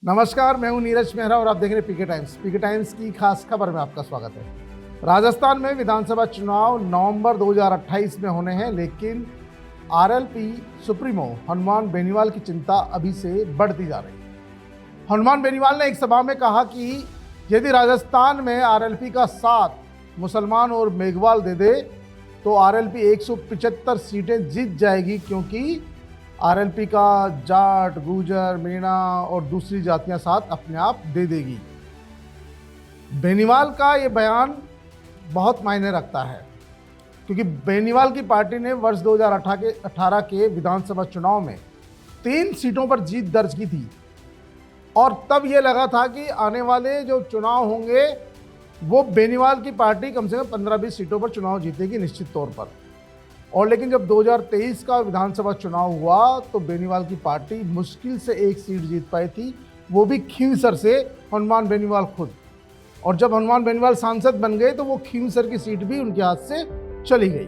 नमस्कार, मैं हूं नीरज मेहरा और आप देख रहे हैं पीके टाइम्स। पीके टाइम्स की खास खबर में आपका स्वागत है। राजस्थान में विधानसभा चुनाव नवंबर 2028 में होने हैं, लेकिन आरएलपी सुप्रीमो हनुमान बेनीवाल की चिंता अभी से बढ़ती जा रही है। हनुमान बेनीवाल ने एक सभा में कहा कि यदि राजस्थान में आरएलपी का साथ मुसलमान और मेघवाल दे दे तो आरएलपी 175 सीटें जीत जाएगी, क्योंकि आरएलपी का जाट, गुर्जर, मीणा और दूसरी जातियां साथ अपने आप दे देगी। बेनीवाल का ये बयान बहुत मायने रखता है, क्योंकि बेनीवाल की पार्टी ने वर्ष 2018 के विधानसभा चुनाव में 3 सीटों पर जीत दर्ज की थी और तब ये लगा था कि आने वाले जो चुनाव होंगे वो बेनीवाल की पार्टी कम से कम 15-20 सीटों पर चुनाव जीतेगी निश्चित तौर पर। और लेकिन जब 2023 का विधानसभा चुनाव हुआ तो बेनीवाल की पार्टी मुश्किल से 1 सीट जीत पाई थी, वो भी खींवसर से हनुमान बेनीवाल खुद। और जब हनुमान बेनीवाल सांसद बन गए तो वो खींवसर की सीट भी उनके हाथ से चली गई।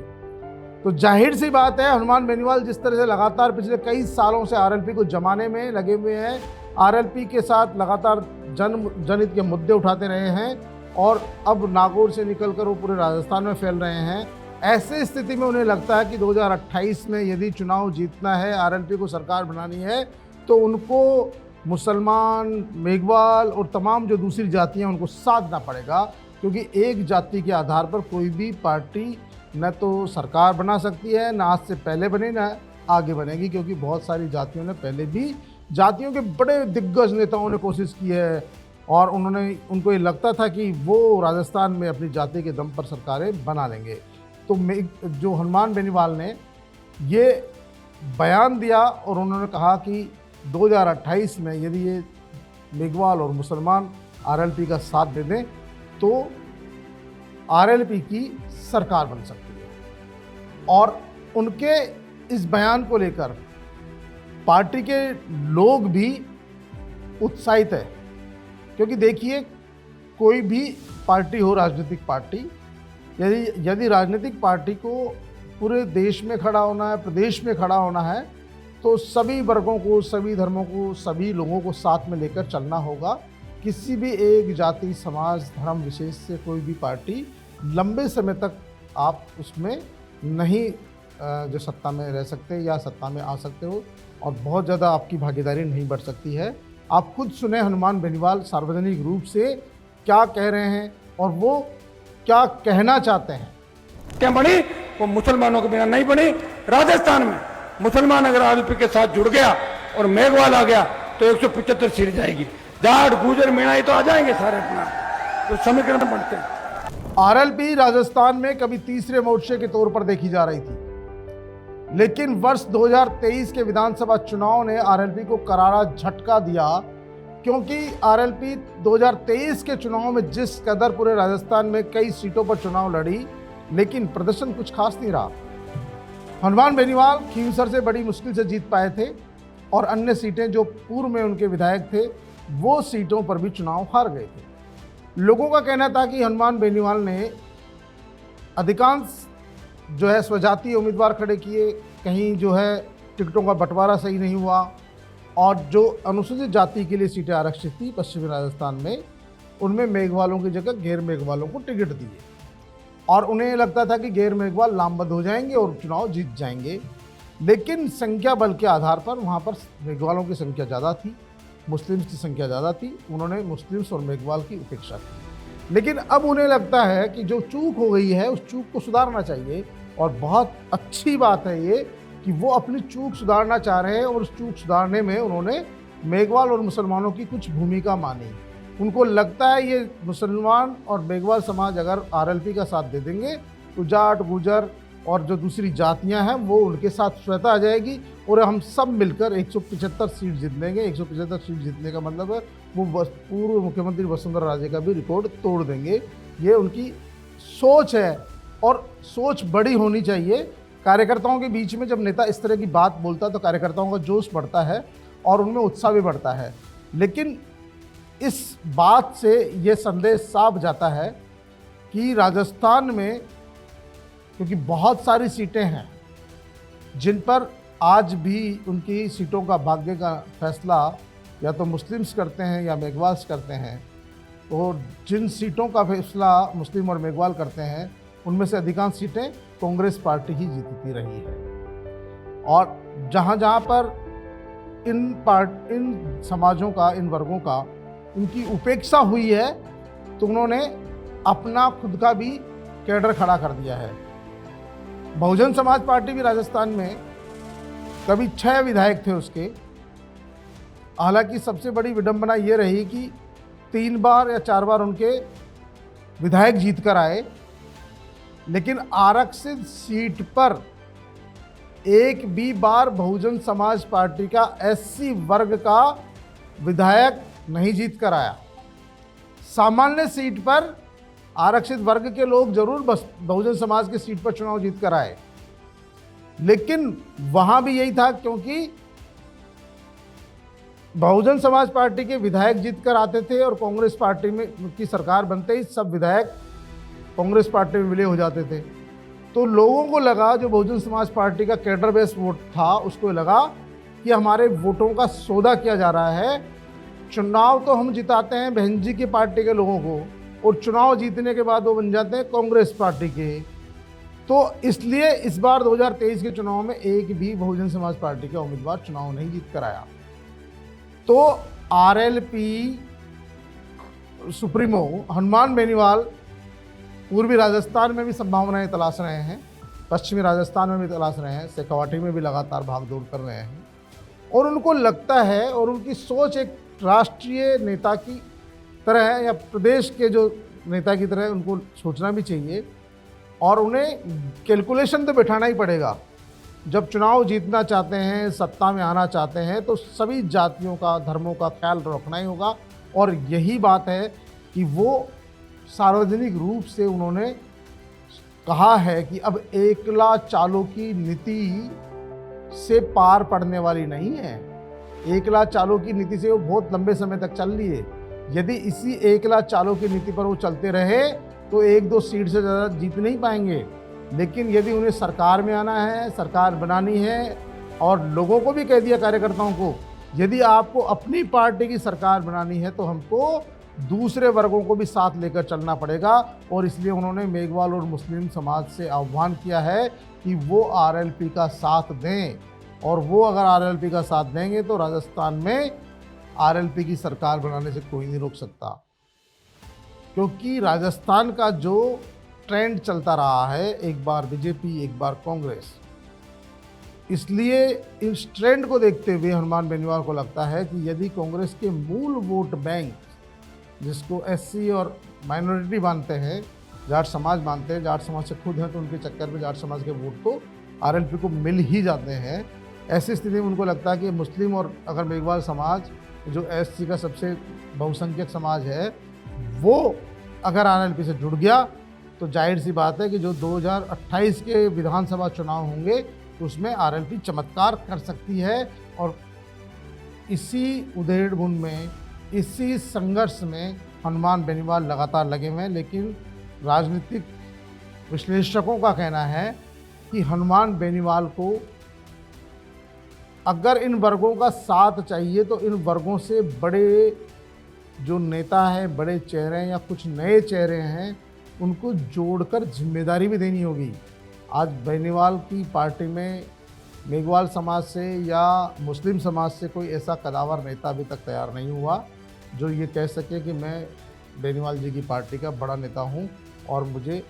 तो जाहिर सी बात है, हनुमान बेनीवाल जिस तरह से लगातार पिछले कई सालों से आरएलपी को जमाने में लगे हुए हैं, आरएलपी के साथ लगातार जनहित के मुद्दे उठाते रहे हैं और अब नागौर से निकलकर वो पूरे राजस्थान में फैल रहे हैं। ऐसे स्थिति में उन्हें लगता है कि 2028 में यदि चुनाव जीतना है, आरएलपी को सरकार बनानी है, तो उनको मुसलमान, मेघवाल और तमाम जो दूसरी जातियां उनको साधना पड़ेगा, क्योंकि एक जाति के आधार पर कोई भी पार्टी न तो सरकार बना सकती है, न आज से पहले बने, न आगे बनेगी, क्योंकि बहुत सारी जातियों ने पहले भी जातियों के बड़े दिग्गज नेताओं ने कोशिश की है और उनको ये लगता था कि वो राजस्थान में अपनी जाति के दम पर सरकारें बना लेंगे। तो जो हनुमान बेनीवाल ने ये बयान दिया और उन्होंने कहा कि 2028 में यदि ये मेघवाल और मुसलमान आरएलपी का साथ दे दें तो आरएलपी की सरकार बन सकती है। और उनके इस बयान को लेकर पार्टी के लोग भी उत्साहित है, क्योंकि देखिए, कोई भी पार्टी हो, राजनीतिक पार्टी, यदि राजनीतिक पार्टी को पूरे देश में खड़ा होना है, प्रदेश में खड़ा होना है, तो सभी वर्गों को, सभी धर्मों को, सभी लोगों को साथ में लेकर चलना होगा। किसी भी एक जाति, समाज, धर्म विशेष से कोई भी पार्टी लंबे समय तक आप उसमें नहीं जो सत्ता में रह सकते या सत्ता में आ सकते हो और बहुत ज़्यादा आपकी भागीदारी नहीं बढ़ सकती है। आप खुद सुने हनुमान बेनीवाल सार्वजनिक रूप से क्या कह रहे हैं और वो क्या कहना चाहते हैं। क्या बनी वो मुसलमानों के बिना नहीं बनी। राजस्थान में मुसलमान अगर आरएलपी के साथ जुड़ गया और मेघवाल आ गया तो 175 सीट जाएगी। जाट, गुर्जर, मीणा तो आ जाएंगे सारे अपना, तो समीकरण बनते हैं। आरएलपी राजस्थान में कभी तीसरे मोर्चे के तौर पर देखी जा रही थी, लेकिन वर्ष 2023 के विधानसभा चुनाव ने आरएलपी को करारा झटका दिया, क्योंकि आरएलपी 2023 के चुनाव में जिस कदर पूरे राजस्थान में कई सीटों पर चुनाव लड़ी, लेकिन प्रदर्शन कुछ खास नहीं रहा। हनुमान बेनीवाल खींवसर से बड़ी मुश्किल से जीत पाए थे और अन्य सीटें जो पूर्व में उनके विधायक थे वो सीटों पर भी चुनाव हार गए थे। लोगों का कहना था कि हनुमान बेनीवाल ने अधिकांश जो है स्वजातीय उम्मीदवार खड़े किए, कहीं जो है टिकटों का बंटवारा सही नहीं हुआ और जो अनुसूचित जाति के लिए सीटें आरक्षित थी पश्चिमी राजस्थान में, उनमें मेघवालों की जगह गैर मेघवालों को टिकट दिए और उन्हें लगता था कि गैर मेघवाल लामबंद हो जाएंगे और चुनाव जीत जाएंगे। लेकिन संख्या बल के आधार पर वहाँ पर मेघवालों की संख्या ज़्यादा थी, मुस्लिम्स की संख्या ज़्यादा थी, उन्होंने मुस्लिम्स और मेघवाल की उपेक्षा की। लेकिन अब उन्हें लगता है कि जो चूक हो गई है उस चूक को सुधारना चाहिए और बहुत अच्छी बात है ये कि वो अपनी चूक सुधारना चाह रहे हैं और उस चूक सुधारने में उन्होंने मेघवाल और मुसलमानों की कुछ भूमिका मानी। उनको लगता है ये मुसलमान और मेघवाल समाज अगर आरएलपी का साथ दे देंगे तो जाट, गुर्जर और जो दूसरी जातियां हैं वो उनके साथ स्वतः आ जाएगी और हम सब मिलकर 175 सीट जीत लेंगे। 175 सीट जीतने का मतलब है वो पूर्व मुख्यमंत्री वसुंधरा राजे का भी रिकॉर्ड तोड़ देंगे। ये उनकी सोच है और सोच बड़ी होनी चाहिए। कार्यकर्ताओं के बीच में जब नेता इस तरह की बात बोलता है तो कार्यकर्ताओं का जोश बढ़ता है और उनमें उत्साह भी बढ़ता है। लेकिन इस बात से ये संदेश साफ जाता है कि राजस्थान में, क्योंकि बहुत सारी सीटें हैं जिन पर आज भी उनकी सीटों का भाग्य का फैसला या तो मुस्लिम्स करते हैं या मेघवाल्स करते हैं, तो जिन सीटों का फैसला मुस्लिम और मेघवाल करते हैं उनमें से अधिकांश सीटें कांग्रेस पार्टी ही जीतती रही है। और जहाँ जहाँ पर इन समाजों का, इन वर्गों का उनकी उपेक्षा हुई है, तो उन्होंने अपना खुद का भी कैडर खड़ा कर दिया है। बहुजन समाज पार्टी भी राजस्थान में कभी 6 विधायक थे उसके। हालांकि सबसे बड़ी विडंबना ये रही कि 3 बार या 4 बार उनके विधायक जीत कर आए, लेकिन आरक्षित सीट पर एक भी बार बहुजन समाज पार्टी का एससी वर्ग का विधायक नहीं जीत कर आया। सामान्य सीट पर आरक्षित वर्ग के लोग जरूर बस बहुजन समाज की सीट पर चुनाव जीत कर आए, लेकिन वहां भी यही था, क्योंकि बहुजन समाज पार्टी के विधायक जीत कर आते थे और कांग्रेस पार्टी में की सरकार बनते ही सब विधायक कांग्रेस पार्टी में विलय हो जाते थे। तो लोगों को लगा, जो बहुजन समाज पार्टी का कैडर बेस वोट था, उसको लगा कि हमारे वोटों का सौदा किया जा रहा है। चुनाव तो हम जिताते हैं बहन जी की पार्टी के लोगों को, और चुनाव जीतने के बाद वो बन जाते हैं कांग्रेस पार्टी के। तो इसलिए इस बार 2023 के चुनाव में एक भी बहुजन समाज पार्टी का उम्मीदवार चुनाव नहीं जीत कर आया। तो आरएलपी सुप्रीमो हनुमान बेनीवाल पूर्वी राजस्थान में भी संभावनाएं तलाश रहे हैं, पश्चिमी राजस्थान में भी तलाश रहे हैं, शेखावाटी में भी लगातार भागदौड़ कर रहे हैं, और उनको लगता है, और उनकी सोच एक राष्ट्रीय नेता की तरह है या प्रदेश के जो नेता की तरह उनको सोचना भी चाहिए, और उन्हें कैलकुलेशन तो बैठाना ही पड़ेगा। जब चुनाव जीतना चाहते हैं, सत्ता में आना चाहते हैं, तो सभी जातियों का, धर्मों का ख्याल रखना ही होगा। और यही बात है कि वो सार्वजनिक रूप से उन्होंने कहा है कि अब एकला चालों की नीति से पार पड़ने वाली नहीं है। एकला चालों की नीति से वो बहुत लंबे समय तक चल रही है। यदि इसी एकला चालों की नीति पर वो चलते रहे तो 1-2 सीट से ज़्यादा जीत नहीं पाएंगे। लेकिन यदि उन्हें सरकार में आना है, सरकार बनानी है, और लोगों को भी कह दिया, कार्यकर्ताओं को, यदि आपको अपनी पार्टी की सरकार बनानी है तो हमको दूसरे वर्गों को भी साथ लेकर चलना पड़ेगा। और इसलिए उन्होंने मेघवाल और मुस्लिम समाज से आह्वान किया है कि वो आरएलपी का साथ दें, और वो अगर आरएलपी का साथ देंगे तो राजस्थान में आरएलपी की सरकार बनाने से कोई नहीं रोक सकता। क्योंकि राजस्थान का जो ट्रेंड चलता रहा है, एक बार बीजेपी एक बार कांग्रेस, इसलिए इस ट्रेंड को देखते हुए हनुमान बेनीवाल को लगता है कि यदि कांग्रेस के मूल वोट बैंक, जिसको एससी और माइनॉरिटी मानते हैं, जाट समाज मानते हैं, जाट समाज से खुद हैं, तो उनके चक्कर में जाट समाज के वोट तो आरएलपी को मिल ही जाते हैं। ऐसी स्थिति में उनको लगता है कि मुस्लिम और अगर मेघवाल समाज, जो एससी का सबसे बहुसंख्यक समाज है, वो अगर आरएलपी से जुड़ गया तो जाहिर सी बात है कि जो 2028 के विधानसभा चुनाव होंगे तो उसमें आरएलपी चमत्कार कर सकती है। और इसी उधेड़-बुन में, इसी संघर्ष में हनुमान बेनीवाल लगातार लगे हुए हैं। लेकिन राजनीतिक विश्लेषकों का कहना है कि हनुमान बेनीवाल को अगर इन वर्गों का साथ चाहिए तो इन वर्गों से बड़े जो नेता हैं, बड़े चेहरे हैं या कुछ नए चेहरे हैं, उनको जोड़कर जिम्मेदारी भी देनी होगी। आज बेनीवाल की पार्टी में मेघवाल समाज से या मुस्लिम समाज से कोई ऐसा कदावर नेता अभी तक तैयार नहीं हुआ जो ये कह सके कि मैं बेनीवाल जी की पार्टी का बड़ा नेता हूँ और मुझे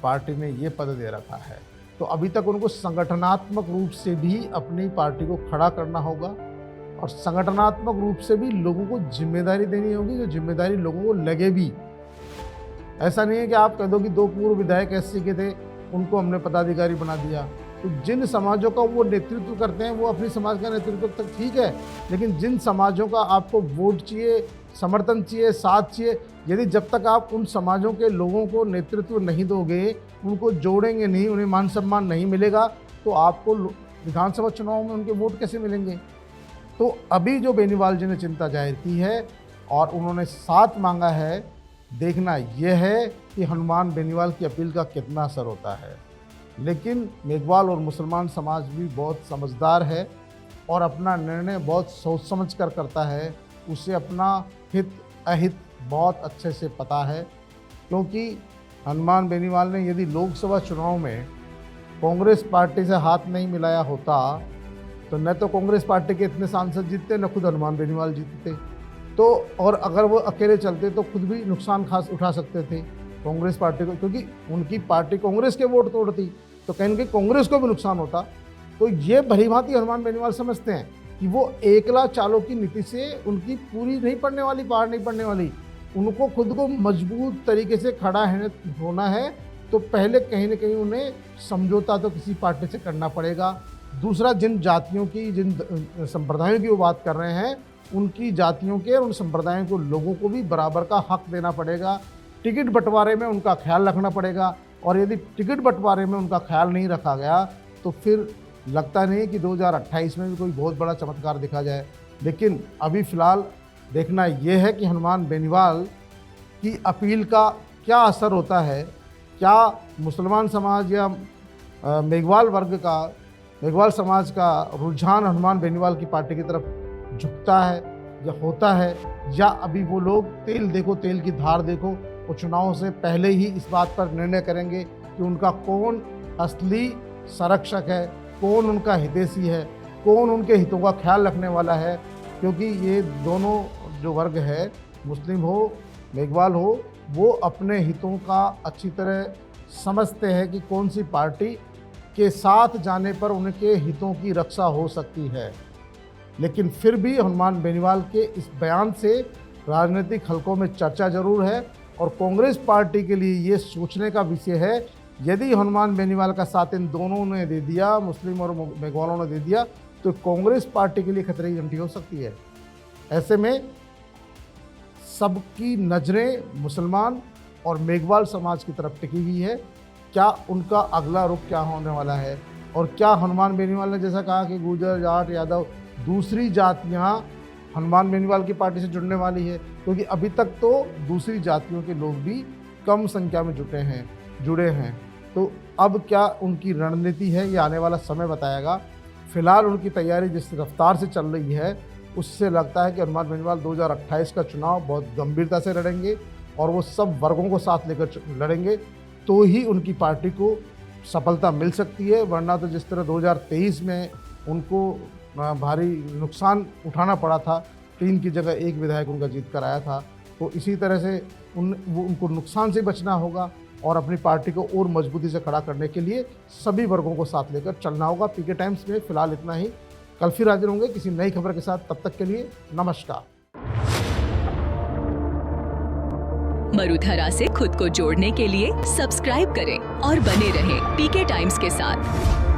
पार्टी ने ये पद दे रखा है। तो अभी तक उनको संगठनात्मक रूप से भी अपनी पार्टी को खड़ा करना होगा और संगठनात्मक रूप से भी लोगों को जिम्मेदारी देनी होगी, जो जिम्मेदारी लोगों को लगे भी। ऐसा नहीं है कि आप कह दो कि 2 पूर्व विधायक एससी के थे, उनको हमने पदाधिकारी बना दिया। तो जिन समाजों का वो नेतृत्व करते हैं वो अपनी समाज का नेतृत्व तक ठीक है, लेकिन जिन समाजों का आपको वोट चाहिए, समर्थन चाहिए, साथ चाहिए, यदि जब तक आप उन समाजों के लोगों को नेतृत्व नहीं दोगे, उनको जोड़ेंगे नहीं, उन्हें मान सम्मान नहीं मिलेगा, तो आपको विधानसभा चुनाव में उनके वोट कैसे मिलेंगे। तो अभी जो बेनीवाल जी ने चिंता जाहिर की है और उन्होंने साथ मांगा है, देखना यह है कि हनुमान बेनीवाल की अपील का कितना असर होता है। लेकिन मेघवाल और मुसलमान समाज भी बहुत समझदार है और अपना निर्णय बहुत सोच समझ कर करता है, उसे अपना हित अहित बहुत अच्छे से पता है। क्योंकि हनुमान बेनीवाल ने यदि लोकसभा चुनाव में कांग्रेस पार्टी से हाथ नहीं मिलाया होता तो न तो कांग्रेस पार्टी के इतने सांसद जीतते, न खुद हनुमान बेनीवाल जीतते। तो और अगर वो अकेले चलते तो खुद भी नुकसान खास उठा सकते थे कांग्रेस पार्टी को, क्योंकि उनकी पार्टी कांग्रेस के वोट तोड़ती तो कहीं न कहीं कांग्रेस को भी नुकसान होता। तो ये भलीभांति हनुमान बेनीवाल समझते हैं कि वो एकला चालों की नीति से उनकी पूरी नहीं पड़ने वाली, पार नहीं पड़ने वाली। उनको खुद को मजबूत तरीके से खड़ा होना है तो पहले कहीं ना कहीं उन्हें समझौता तो किसी पार्टी से करना पड़ेगा। दूसरा, जिन जातियों की, जिन संप्रदायों की वो बात कर रहे हैं, उनकी जातियों के और उन संप्रदायों को लोगों को भी बराबर का हक देना पड़ेगा। टिकट बंटवारे में उनका ख्याल रखना पड़ेगा और यदि टिकट बंटवारे में उनका ख्याल नहीं रखा गया तो फिर लगता नहीं कि 2028 में भी कोई बहुत बड़ा चमत्कार दिखा जाए। लेकिन अभी फ़िलहाल देखना यह है कि हनुमान बेनीवाल की अपील का क्या असर होता है, क्या मुसलमान समाज या मेघवाल समाज का रुझान हनुमान बेनीवाल की पार्टी की तरफ झुकता है या होता है, या अभी वो लोग तेल देखो तेल की धार देखो, वो चुनाव से पहले ही इस बात पर निर्णय करेंगे कि उनका कौन असली संरक्षक है, कौन उनका हितैषी है, कौन उनके हितों का ख्याल रखने वाला है। क्योंकि ये दोनों जो वर्ग है, मुस्लिम हो, मेघवाल हो, वो अपने हितों का अच्छी तरह समझते हैं कि कौन सी पार्टी के साथ जाने पर उनके हितों की रक्षा हो सकती है। लेकिन फिर भी हनुमान बेनीवाल के इस बयान से राजनीतिक हलकों में चर्चा जरूर है और कांग्रेस पार्टी के लिए ये सोचने का विषय है, यदि हनुमान बेनीवाल का साथ इन दोनों ने दे दिया, मुस्लिम और मेघवालों ने दे दिया, तो कांग्रेस पार्टी के लिए खतरे की घंटी हो सकती है। ऐसे में सबकी नज़रें मुसलमान और मेघवाल समाज की तरफ टिकी हुई है। क्या उनका अगला रुख क्या होने वाला है और क्या हनुमान बेनीवाल ने जैसा कहा कि गुर्जर, जाट, यादव, दूसरी जातियां हनुमान बेनीवाल की पार्टी से जुड़ने वाली है, क्योंकि अभी तक तो दूसरी जातियों के लोग भी कम संख्या में जुड़े हैं। तो अब क्या उनकी रणनीति है, ये आने वाला समय बताएगा। फिलहाल उनकी तैयारी जिस रफ्तार से चल रही है उससे लगता है कि हनुमान बेनीवाल 2028 का चुनाव बहुत गंभीरता से लड़ेंगे और वो सब वर्गों को साथ लेकर लड़ेंगे, तो ही उनकी पार्टी को सफलता मिल सकती है। वरना तो जिस तरह 2023 में उनको भारी नुकसान उठाना पड़ा था, 3 की जगह 1 विधायक उनका जीत कर आया था, तो इसी तरह से उनको नुकसान से बचना होगा और अपनी पार्टी को और मजबूती से खड़ा करने के लिए सभी वर्गों को साथ लेकर चलना होगा। पीके टाइम्स में फिलहाल इतना ही। कल फिर हाजिर होंगे किसी नई खबर के साथ। तब तक के लिए नमस्कार। मरुधरा से खुद को जोड़ने के लिए सब्सक्राइब करें और बने रहें पीके टाइम्स के साथ।